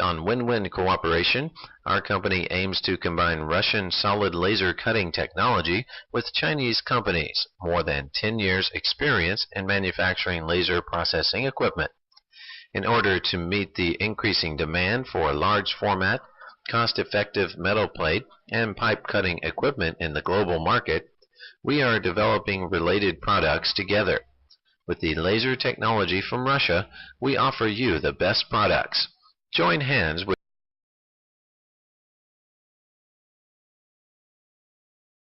On win-win cooperation, our company aims to combine Russian solid laser cutting technology with Chinese companies' more than 10 years experience in manufacturing laser processing equipment. In order to meet the increasing demand for large format, cost-effective metal plate and pipe cutting equipment in the global market, we are developing related products together. With the laser technology from Russia, we offer you the best products. Join hands with